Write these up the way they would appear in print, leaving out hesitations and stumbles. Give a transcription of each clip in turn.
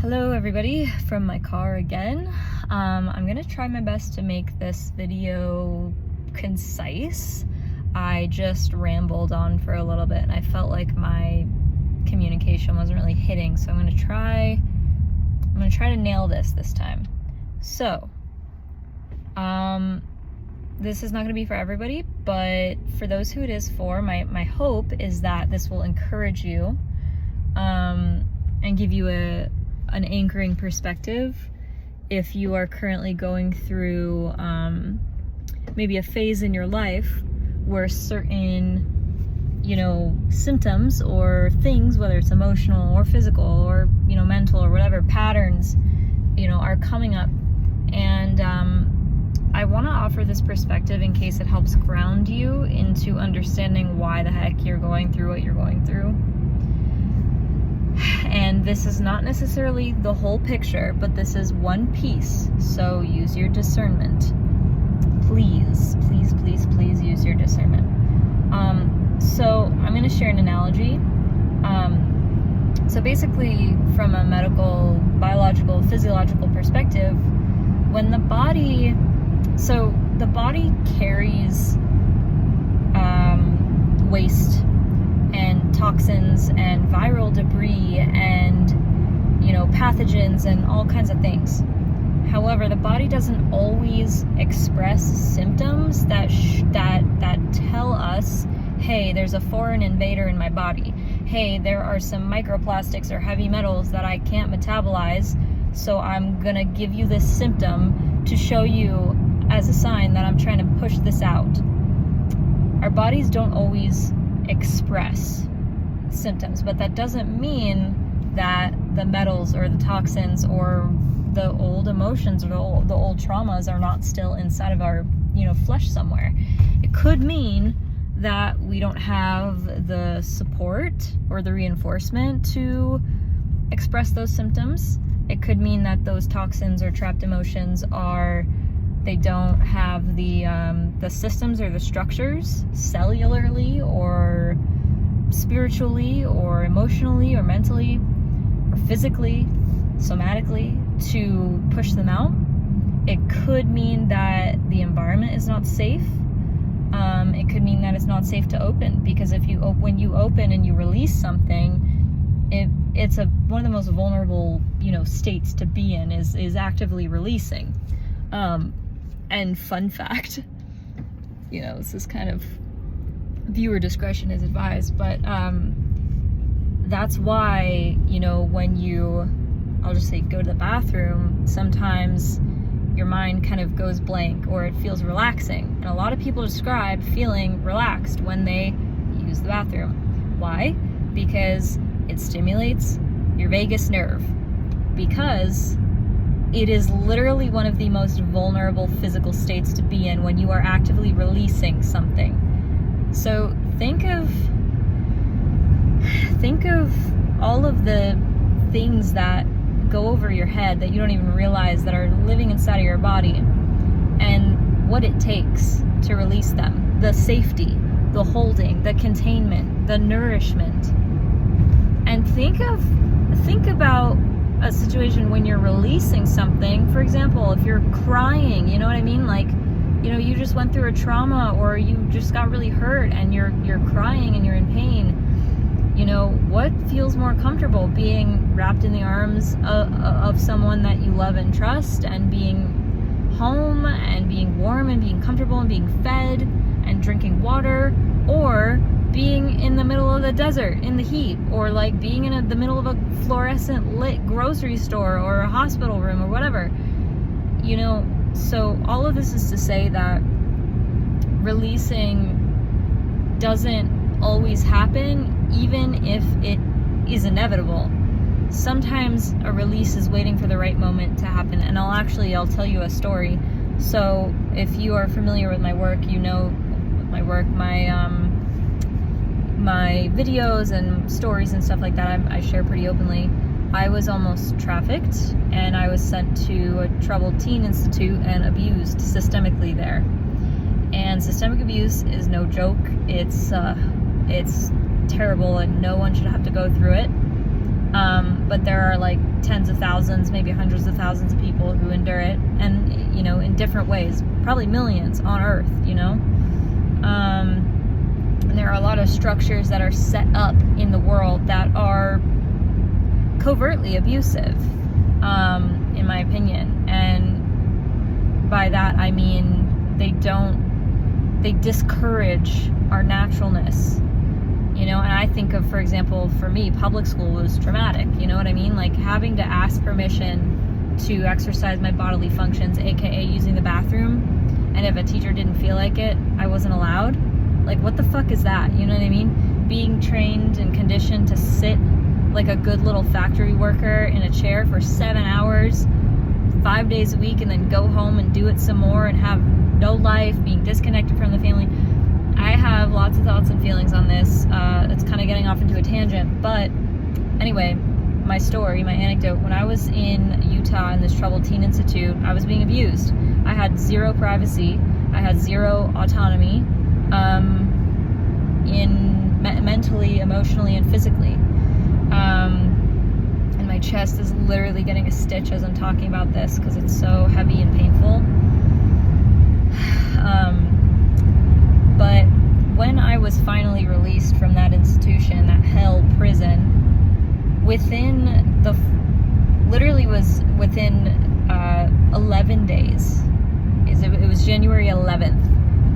Hello everybody from my car again. I'm gonna try my best to make this video concise. I just rambled on for a little bit and I felt like my communication wasn't really hitting, so I'm gonna try to nail this time. So, this is not gonna be for everybody, but for those who it is for, my hope is that this will encourage you and give you an anchoring perspective if you are currently going through maybe a phase in your life where certain symptoms or things, whether it's emotional or physical or mental or whatever, patterns are coming up. And I want to offer this perspective in case it helps ground you into understanding why the heck you're going through what you're going through. And this is not necessarily the whole picture, but this is one piece, so use your discernment. Please use your discernment. So I'm going to share an analogy. So basically, from a medical, biological, physiological perspective, when the body carries waste and toxins and viral debris and pathogens and all kinds of things. However, the body doesn't always express symptoms that tell us, hey, there's a foreign invader in my body. Hey, there are some microplastics or heavy metals that I can't metabolize, so I'm gonna give you this symptom to show you as a sign that I'm trying to push this out. Our bodies don't always express symptoms, but that doesn't mean that the metals or the toxins or the old emotions or the old traumas are not still inside of our flesh somewhere. It could mean that we don't have the support or the reinforcement to express those symptoms. It could mean that those toxins or trapped emotions they don't have the systems or the structures cellularly or spiritually or emotionally or mentally or physically, somatically to push them out. It could mean that the environment is not safe. It could mean that it's not safe to open, because when you open and you release something, it's one of the most vulnerable states to be in is actively releasing. And fun fact, this is kind of viewer discretion is advised, but that's why when I'll just say go to the bathroom, sometimes your mind kind of goes blank or it feels relaxing. And a lot of people describe feeling relaxed when they use the bathroom. Why? Because it stimulates your vagus nerve. Because it is literally one of the most vulnerable physical states to be in when you are actively releasing something. So think of all of the things that go over your head that you don't even realize that are living inside of your body, and what it takes to release them. The safety, the holding, the containment, the nourishment. And think about a situation when you're releasing something. For example, if you're crying, you know what I mean? Like, you just went through a trauma or you just got really hurt and you're crying and you're in pain. What feels more comfortable? Being wrapped in the arms of someone that you love and trust, and being home and being warm and being comfortable and being fed and drinking water, or being in the middle of the desert in the heat, or like being in the middle of a fluorescent lit grocery store or a hospital room or whatever. So all of this is to say that releasing doesn't always happen, even if it is inevitable. Sometimes a release is waiting for the right moment to happen. And I'll tell you a story. So if you are familiar with my work, my videos and stories and stuff like that, I share pretty openly. I was almost trafficked and I was sent to a troubled teen institute and abused systemically there. And systemic abuse is no joke. It's terrible and no one should have to go through it. But there are like tens of thousands, maybe hundreds of thousands of people who endure it, and, you know, in different ways, probably millions on Earth, you know. And there are a lot of structures that are set up in the world that are covertly abusive, in my opinion. And by that I mean they discourage our naturalness, you know. And I think of, for example, for me, public school was traumatic, you know what I mean? Like having to ask permission to exercise my bodily functions, aka using the bathroom, and if a teacher didn't feel like it, I wasn't allowed. Like, what the fuck is that? You know what I mean? Being trained and conditioned to sit like a good little factory worker in a chair for 7 hours, 5 days a week, and then go home and do it some more and have no life, being disconnected from the family. I have lots of thoughts and feelings on this. It's kind of getting off into a tangent, but anyway, my story, my anecdote. When I was in Utah in this troubled teen institute, I was being abused. I had zero privacy. I had zero autonomy, mentally, emotionally, and physically. And my chest is literally getting a stitch as I'm talking about this because it's so heavy and painful. But when I was finally released from that institution, that hell prison, literally within 11 days. It was January 11th,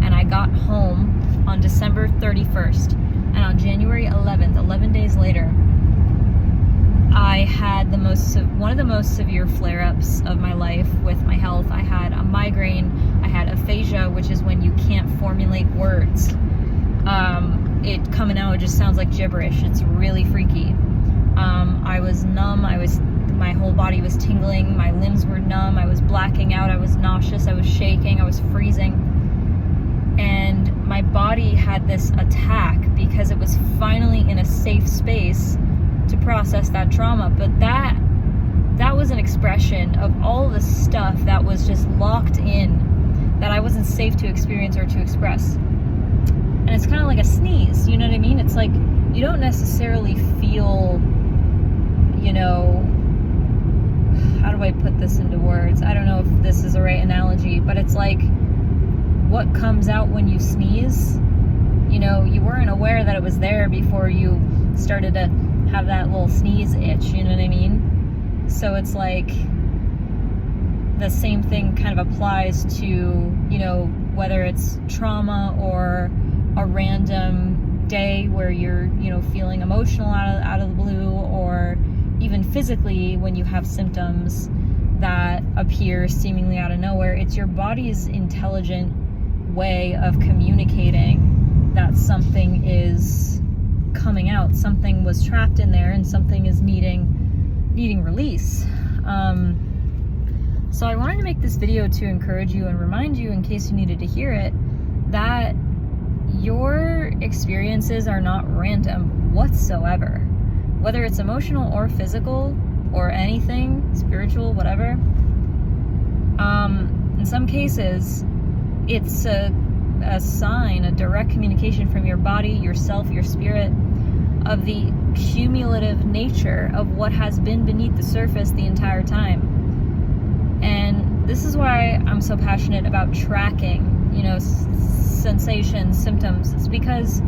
and I got home on December 31st. And on January 11th, 11 days later, I had one of the most severe flare-ups of my life with my health. I had a migraine. I had aphasia, which is when you can't formulate words. It coming out, it just sounds like gibberish. It's really freaky. I was numb. My whole body was tingling. My limbs were numb. I was blacking out. I was nauseous. I was shaking. I was freezing. And my body had this attack because it was finally in a safe space to process that trauma. But that was an expression of all the stuff that was just locked in, that I wasn't safe to experience or to express. And it's kind of like a sneeze, you know what I mean? It's like you don't necessarily feel, you know, how do I put this into words? I don't know if this is the right analogy, but it's like what comes out when you sneeze. You know, you weren't aware that it was there before you started to have that little sneeze itch, you know what I mean? So it's like the same thing kind of applies to, you know, whether it's trauma or a random day where you're, you know, feeling emotional out of the blue, or even physically when you have symptoms that appear seemingly out of nowhere. It's your body's intelligent way of communicating that something is coming out, something was trapped in there, and something is needing release. So I wanted to make this video to encourage you and remind you, in case you needed to hear it, that your experiences are not random whatsoever. Whether it's emotional or physical or anything, spiritual, whatever. In some cases, it's a sign, a direct communication from your body, yourself, your spirit, of the cumulative nature of what has been beneath the surface the entire time. And this is why I'm so passionate about tracking, you know, sensations, symptoms. It's because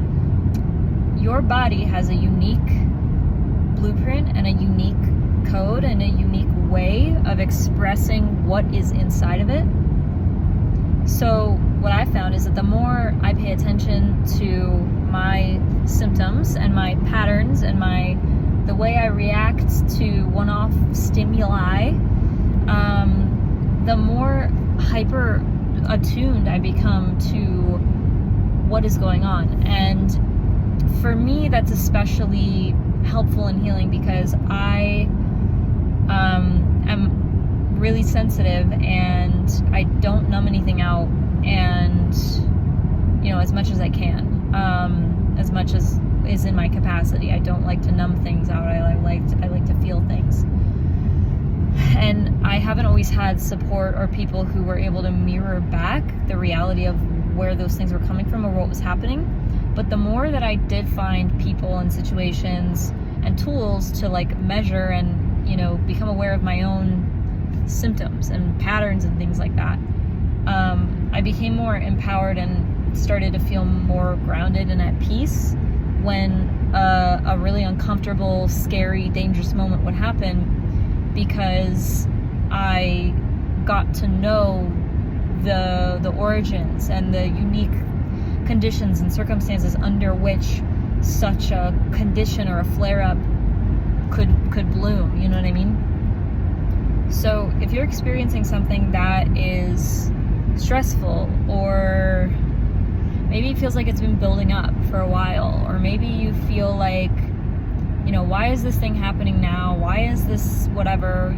your body has a unique blueprint and a unique code and a unique way of expressing what is inside of it. So what I found is that the more I pay attention to my symptoms and my patterns and the way I react to one-off stimuli, the more hyper attuned I become to what is going on. And for me, that's especially helpful and healing because I am really sensitive and I don't numb anything out, and you know, as much as I can, as much as is in my capacity. I don't like to numb things out. I like to feel things. And I haven't always had support or people who were able to mirror back the reality of where those things were coming from or what was happening. But the more that I did find people and situations and tools to like measure and, become aware of my own symptoms and patterns and things like that, I became more empowered and started to feel more grounded and at peace when a really uncomfortable, scary, dangerous moment would happen, because I got to know the origins and the unique conditions and circumstances under which such a condition or a flare-up could bloom, you know what I mean? So if you're experiencing something that is stressful, or maybe it feels like it's been building up for a while, or maybe you feel like, why is this thing happening now? Why is this whatever,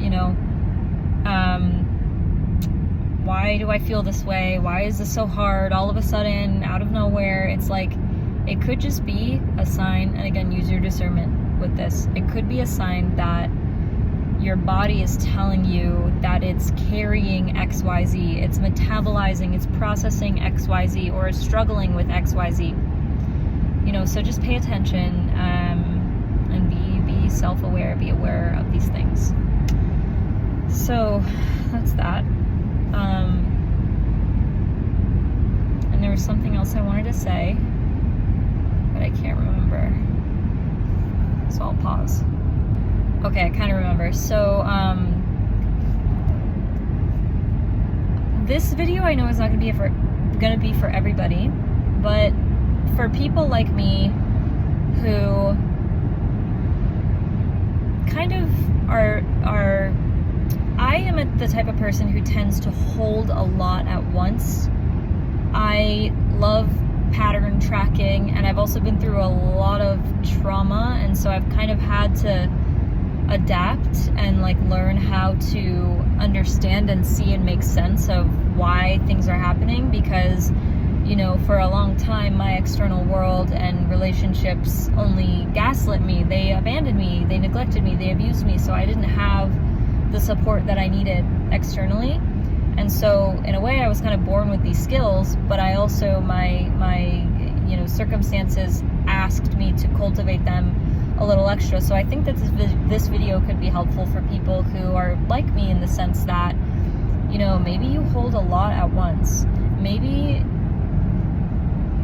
why do I feel this way? Why is this so hard all of a sudden, out of nowhere? It's like, it could just be a sign, and again, use your discernment with this. It could be a sign that your body is telling you that it's carrying XYZ, it's metabolizing, it's processing XYZ, or is struggling with XYZ. So just pay attention, and be self-aware, be aware of these things. So that's that. And there was something else I wanted to say, but I can't remember. So I'll pause. Okay, I kind of remember. So, this video I know is not gonna be for everybody, but for people like me who kind of are I am the type of person who tends to hold a lot at once. I love pattern tracking, and I've also been through a lot of trauma, and so I've kind of had to adapt and learn how to understand and see and make sense of why things are happening, because for a long time my external world and relationships only gaslit me, they abandoned me, they neglected me, they abused me, so I didn't have the support that I needed externally. And so in a way I was kind of born with these skills, but I also my circumstances asked me to cultivate them a little extra. So I think that this video could be helpful for people who are like me, in the sense that maybe you hold a lot at once, maybe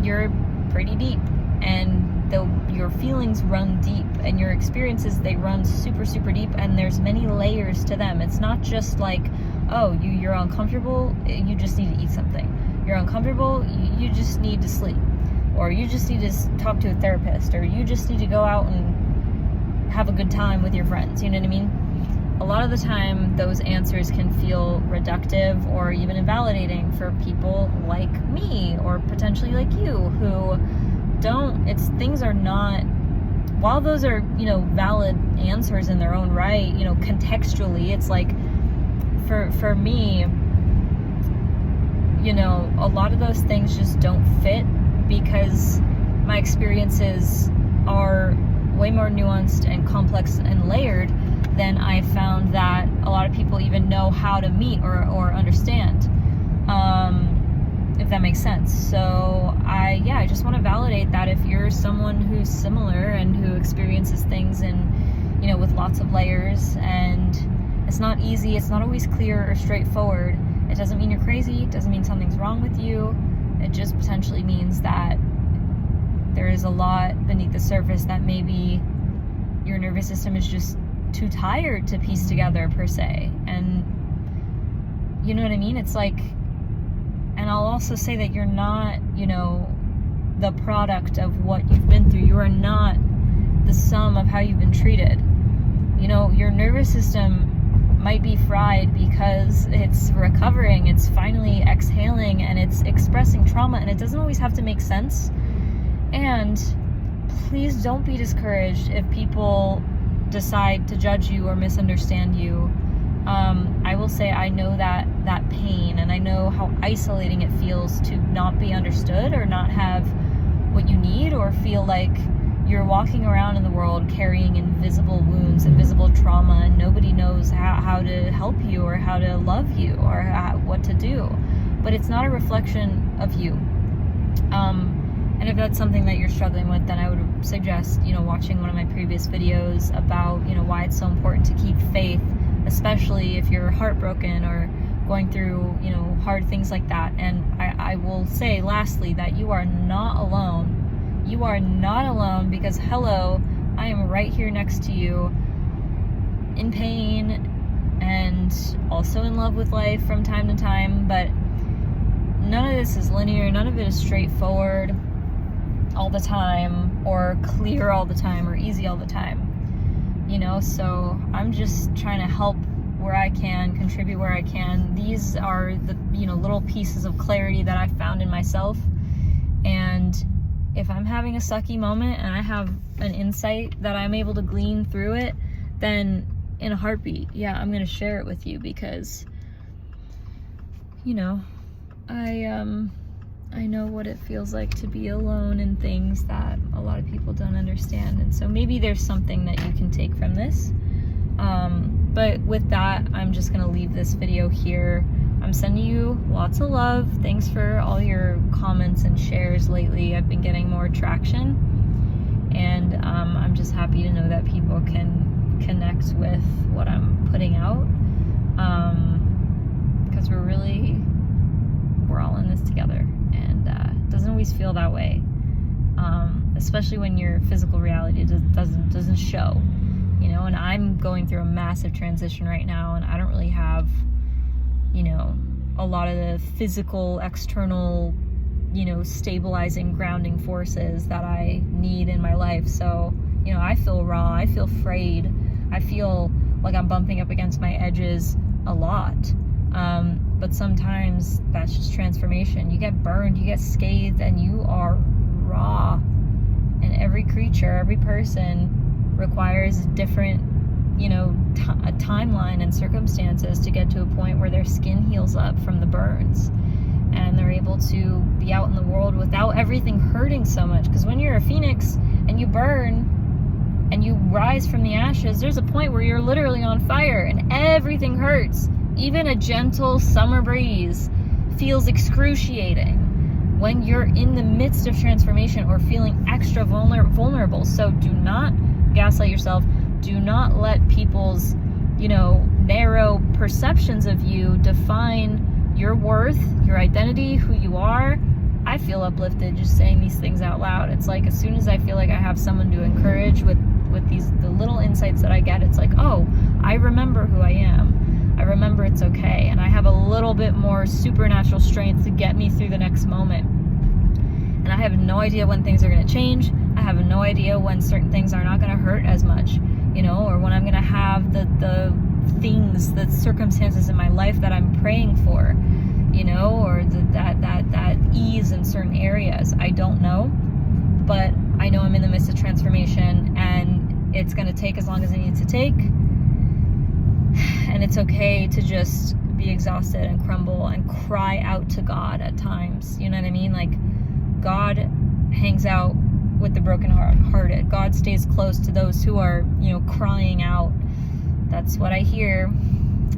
you're pretty deep, and your feelings run deep, and your experiences, they run super, super deep, and there's many layers to them. It's not just like, oh, you're uncomfortable, you just need to eat something. You're uncomfortable, you just need to sleep, or you just need to talk to a therapist, or you just need to go out and have a good time with your friends, you know what I mean? A lot of the time those answers can feel reductive or even invalidating for people like me, or potentially like you, who things are not, while those are, valid answers in their own right, contextually, it's like, for me, a lot of those things just don't fit, because my experiences are way more nuanced and complex and layered than I found that a lot of people even know how to meet or understand, if that makes sense. So I just want to validate that if you're someone who's similar and who experiences things with lots of layers, and it's not easy, it's not always clear or straightforward, it doesn't mean you're crazy, it doesn't mean something's wrong with you, it just potentially means that there is a lot beneath the surface that maybe your nervous system is just too tired to piece together, per se. And you know what I mean? It's like, and I'll also say that you're not, the product of what you've been through. You are not the sum of how you've been treated. Your nervous system might be fried because it's recovering, it's finally exhaling, and it's expressing trauma, and it doesn't always have to make sense. And please don't be discouraged if people decide to judge you or misunderstand you. I will say I know that pain, and I know how isolating it feels to not be understood, or not have what you need, or feel like you're walking around in the world carrying invisible wounds, invisible trauma, and nobody knows how to help you, or how to love you, or what to do. But it's not a reflection of you. And And if that's something that you're struggling with, then I would suggest, watching one of my previous videos about, why it's so important to keep faith, especially if you're heartbroken or going through, hard things like that. And I will say lastly that you are not alone. You are not alone, because hello, I am right here next to you, in pain and also in love with life from time to time, but none of this is linear, none of it is straightforward all the time, or clear all the time, or easy all the time, so I'm just trying to help where I can, contribute where I can. These are the, little pieces of clarity that I found in myself, and if I'm having a sucky moment and I have an insight that I'm able to glean through it, then in a heartbeat, I'm going to share it with you, because, I know what it feels like to be alone in things that a lot of people don't understand. And so maybe there's something that you can take from this. But with that, I'm just going to leave this video here. I'm sending you lots of love. Thanks for all your comments and shares lately. I've been getting more traction. And I'm just happy to know that people can connect with what I'm putting out. Because we're all in this together. And it doesn't always feel that way. Especially when your physical reality doesn't show. And I'm going through a massive transition right now, and I don't really have, a lot of the physical, external, stabilizing, grounding forces that I need in my life. So, I feel raw, I feel frayed, I feel like I'm bumping up against my edges a lot. But sometimes that's just transformation. You get burned, you get scathed, and you are raw. And every creature, every person requires different, a timeline and circumstances to get to a point where their skin heals up from the burns, and they're able to be out in the world without everything hurting so much. Because when you're a phoenix and you burn and you rise from the ashes, there's a point where you're literally on fire and everything hurts. Even a gentle summer breeze feels excruciating when you're in the midst of transformation or feeling extra vulnerable. So do not gaslight yourself. Do not let people's, narrow perceptions of you define your worth, your identity, who you are. I feel uplifted just saying these things out loud. It's like, as soon as I feel like I have someone to encourage with the little insights that I get, it's like, oh, I remember who I am. I remember it's okay. And I have a little bit more supernatural strength to get me through the next moment. And I have no idea when things are going to change. I have no idea when certain things are not going to hurt as much, or when I'm going to have the things, the circumstances in my life that I'm praying for, or that ease in certain areas. I don't know, but I know I'm in the midst of transformation, and it's going to take as long as it needs to take. And it's okay to just be exhausted and crumble and cry out to God at times. You know what I mean? Like, God hangs out with the brokenhearted. God stays close to those who are, crying out. That's what I hear.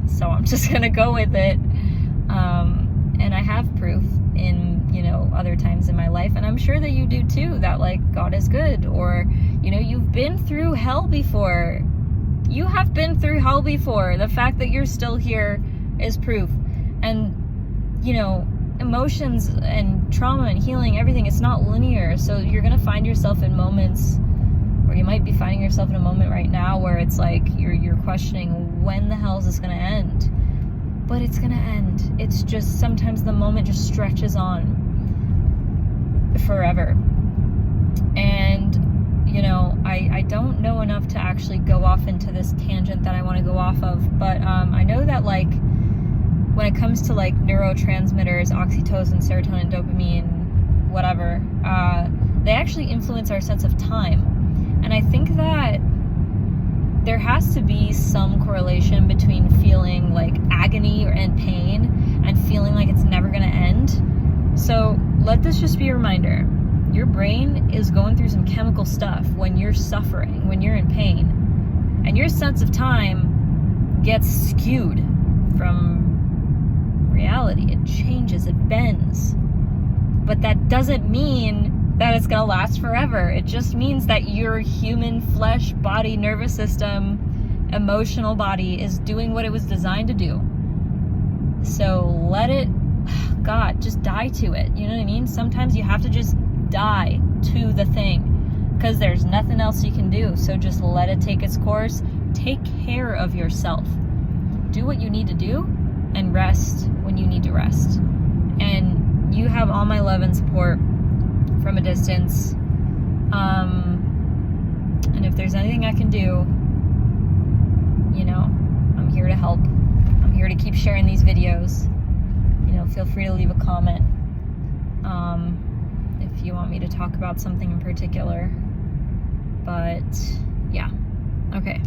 So I'm just going to go with it. And I have proof in, other times in my life. And I'm sure that you do too, that like God is good, or, you've been through hell before. You have been through hell before. The fact that you're still here is proof. And, emotions and trauma and healing, everything, it's not linear. So you're going to find yourself in moments, or you might be finding yourself in a moment right now where it's like you're questioning, when the hell is this going to end? But it's going to end. It's just sometimes the moment just stretches on forever. And I don't know enough to actually go off into this tangent that I want to go off of, but I know that like when it comes to like neurotransmitters, oxytocin, serotonin, dopamine, whatever, they actually influence our sense of time. And I think that there has to be some correlation between feeling like agony and pain and feeling like it's never going to end. So let this just be a reminder. Your brain is going through some chemical stuff when you're suffering, when you're in pain. And your sense of time gets skewed from reality. It changes, it bends. But that doesn't mean that it's gonna last forever. It just means that your human flesh, body, nervous system, emotional body is doing what it was designed to do. So let it, God, just die to it. You know what I mean? Sometimes you have to just die to the thing because there's nothing else you can do. So just let it take its course. Take care of yourself. Do what you need to do and rest when you need to rest. And you have all my love and support from a distance. And if there's anything I can do, you know, I'm here to help. I'm here to keep sharing these videos. You know, feel free to leave a comment if you want me to talk about something in particular. But yeah, okay.